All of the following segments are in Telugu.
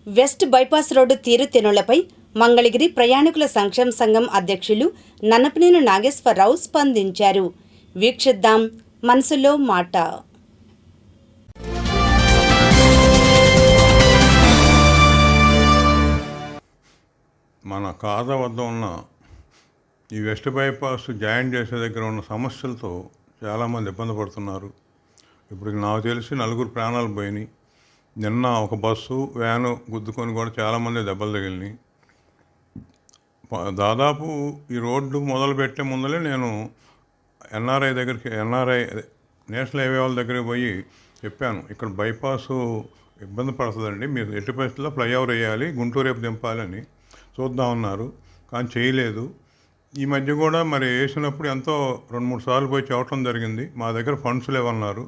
వెస్ట్ బైపాస్ రోడ్డు తీరుతెన్నులపై మంగళగిరి ప్రయాణికుల సంక్షేమ సంఘం అధ్యక్షులు నన్నపనేని నాగేశ్వరరావు స్పందించారు. వీక్షిద్దాం మనసులో మాట. మన కాద వద్ద ఉన్న ఈ వెస్ట్ బైపాస్ జాయిన్ చేసే దగ్గర ఉన్న సమస్యలతో చాలామంది ఇబ్బంది పడుతున్నారు. ఇప్పుడు నాకు తెలిసి 4 ప్రాణాలు పోయినాయి. నిన్న ఒక బస్సు వ్యాను గుద్దుకొని కూడా చాలామంది దెబ్బలు తగిలినాయి. దాదాపు ఈ రోడ్డు మొదలుపెట్టే ముందలే నేను ఎన్ఆర్ఐ నేషనల్ హైవే వాళ్ళ దగ్గరికి పోయి చెప్పాను, ఇక్కడ బైపాసు ఇబ్బంది పడుతుందండి, మీరు ఎట్టి పరిస్థితుల్లో ఫ్లైఓవర్ వేయాలి, గుంటూరు రేపు దింపాలని చూద్దామన్నారు. కానీ చేయలేదు. ఈ మధ్య కూడా మరి వేసినప్పుడు ఎంతో 2-3 సార్లు పోయి చెప్పడం జరిగింది. మా దగ్గర ఫండ్స్ లేవన్నారు.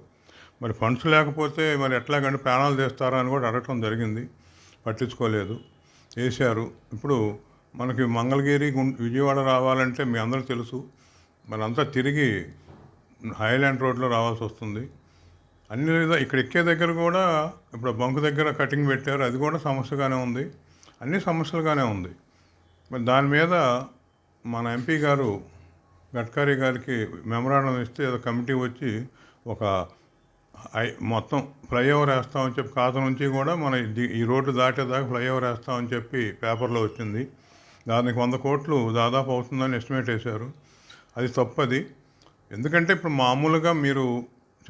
మరి ఫండ్స్ లేకపోతే మరి ఎట్లాగంటే ప్రాణాలు తీస్తారా అని కూడా అడగటం జరిగింది. పట్టించుకోలేదు, వేశారు. ఇప్పుడు మనకి మంగళగిరి విజయవాడ రావాలంటే మీ అందరూ తెలుసు, మనంతా తిరిగి హైలాండ్ రోడ్లో రావాల్సి వస్తుంది. అన్ని ఇక్కడ ఎక్కే దగ్గర కూడా ఇప్పుడు బంకు దగ్గర కటింగ్ పెట్టారు, అది కూడా సమస్యగానే ఉంది. అన్ని సమస్యలుగానే ఉంది. మరి దాని మీద మన ఎంపీ గారు గడ్కరీ గారికి మెమరాండం ఇస్తే ఏదో కమిటీ వచ్చి ఒక మొత్తం ఫ్లైఓవర్ వేస్తామని చెప్పి కాత నుంచి కూడా మన ఈ రోడ్డు దాటేదాకా ఫ్లైఓవర్ వేస్తామని చెప్పి పేపర్లో వచ్చింది. దానికి 100 కోట్లు దాదాపు అవుతుందని ఎస్టిమేట్ వేశారు. అది తప్పది. ఎందుకంటే ఇప్పుడు మామూలుగా మీరు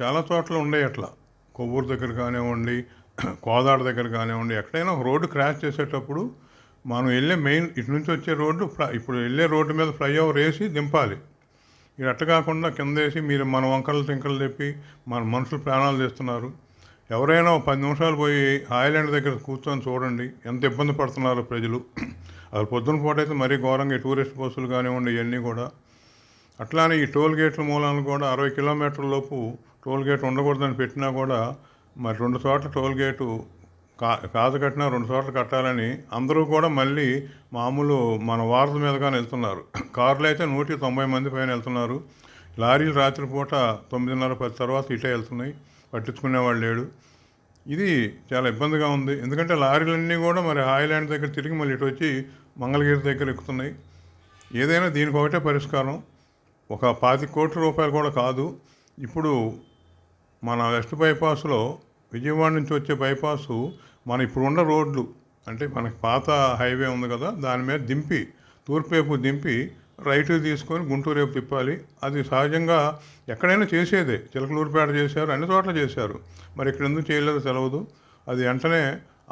చాలా చోట్ల ఉండే అట్లా కొవ్వూరు దగ్గర కానివ్వండి, కోదాడ దగ్గర కానివ్వండి, ఎక్కడైనా ఒక రోడ్డు క్రాష్ చేసేటప్పుడు మనం వెళ్ళే మెయిన్ ఇటు నుంచి వచ్చే రోడ్డు ఇప్పుడు వెళ్ళే రోడ్డు మీద ఫ్లైఓవర్ వేసి దింపాలి. ఇది అట్ట కాకుండా కింద వేసి మీరు మన వంకలు తింకలు తెప్పి మన మనుషులు ప్రాణాలు తీస్తున్నారు. ఎవరైనా 10 నిమిషాలు పోయి ఐలాండ్ దగ్గర కూర్చొని చూడండి ఎంత ఇబ్బంది పడుతున్నారు ప్రజలు. అది పొద్దున పూట అయితే మరీ ఘోరంగా టూరిస్ట్ బస్సులు కానివ్వండి ఇవన్నీ కూడా. అట్లానే ఈ టోల్ గేట్ల మూలాలను కూడా 60 కిలోమీటర్ల లోపు టోల్ గేట్ ఉండకూడదని పెట్టినా కూడా మరి 2 చోట్ల టోల్ గేటు కాదు కట్టినా 2 చోట్ల కట్టాలని అందరూ కూడా మళ్ళీ మామూలు మన వారధి మీదగానే వెళ్తున్నారు. కార్లు అయితే 190 మంది పైన వెళ్తున్నారు. లారీలు రాత్రిపూట 9:30-10 తర్వాత ఇటే వెళ్తున్నాయి, పట్టించుకునేవాళ్ళు లేడు. ఇది చాలా ఇబ్బందిగా ఉంది. ఎందుకంటే లారీలన్నీ కూడా మరి హాయిలాండ్ దగ్గర తిరిగి మళ్ళీ ఇటు వచ్చి మంగళగిరి దగ్గర ఎక్కుతున్నాయి. ఏదైనా దీనికి ఒకటే పరిష్కారం, ఒక 25 కోట్ల రూపాయలు కూడా కాదు. ఇప్పుడు మన వెస్ట్ బైపాస్లో విజయవాడ నుంచి వచ్చే బైపాసు మన ఇప్పుడున్న రోడ్లు అంటే మనకి పాత హైవే ఉంది కదా, దాని మీద దింపి తూర్పు వైపు దింపి రైట్కి తీసుకొని గుంటూరు వైపు తిప్పాలి. అది సహజంగా ఎక్కడైనా చేసేదే. చిలకలూరుపేట చేశారు, అన్ని చోట్ల చేశారు. మరి ఇక్కడ ఎందుకు చేయలేదో తెలియదు. అది వెంటనే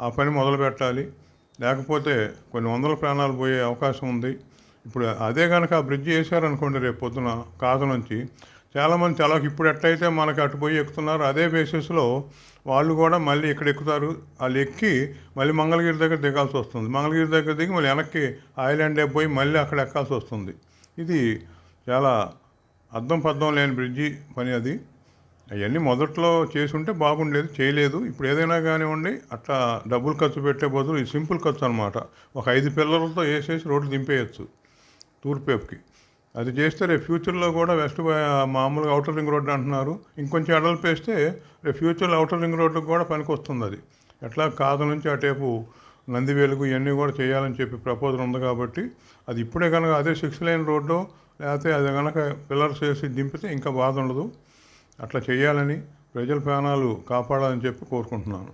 ఆ పని మొదలు పెట్టాలి, లేకపోతే కొన్ని వందల ప్రాణాలు పోయే అవకాశం ఉంది. ఇప్పుడు అదే కనుక ఆ బ్రిడ్జ్ వేశారనుకోండి, రేపు పొద్దున కాత నుంచి చాలామంది ఇప్పుడు ఎట్లయితే మనకు అటు పోయి ఎక్కుతున్నారు, అదే బేసిస్లో వాళ్ళు కూడా మళ్ళీ ఇక్కడ ఎక్కుతారు. వాళ్ళు ఎక్కి మళ్ళీ మంగళగిరి దగ్గర దిగాల్సి వస్తుంది. మంగళగిరి దగ్గర దిగి మళ్ళీ వెనక్కి ఐలాండ్ పోయి మళ్ళీ అక్కడ ఎక్కాల్సి వస్తుంది. ఇది చాలా అర్థం పర్థం లేని బ్రిడ్జి పని అది. అవన్నీ మొదట్లో చేసుంటే బాగుండేది, చేయలేదు. ఇప్పుడు ఏదైనా కానివ్వండి అట్లా డబ్బులు ఖర్చు పెట్టే బదులు ఇది సింపుల్ ఖర్చు అనమాట. ఒక 5 పిల్లలతో వేసేసి రోడ్డు దింపేయచ్చు తూర్పు వైపుకి. అది చేస్తే రేపు ఫ్యూచర్లో కూడా వెస్ట్ మామూలుగా అవుటర్ రింగ్ రోడ్డు అంటున్నారు, ఇంకొంచెం అడల్పు వేస్తే రేపు ఫ్యూచర్లో అవుటర్ రింగ్ రోడ్డుకు కూడా పనికి వస్తుంది. అది ఎట్లా కాదు నుంచి అటేపు నంది వెలుగు ఇవన్నీ కూడా చేయాలని చెప్పి ప్రపోజల్ ఉంది. కాబట్టి అది ఇప్పుడే కనుక అదే 6 లేన్ రోడ్డు లేకపోతే అది కనుక పిల్లర్స్ వేసి దింపితే ఇంకా బాధ ఉండదు. అట్లా చేయాలని ప్రజల ప్రాణాలు కాపాడాలని చెప్పి కోరుకుంటున్నాను.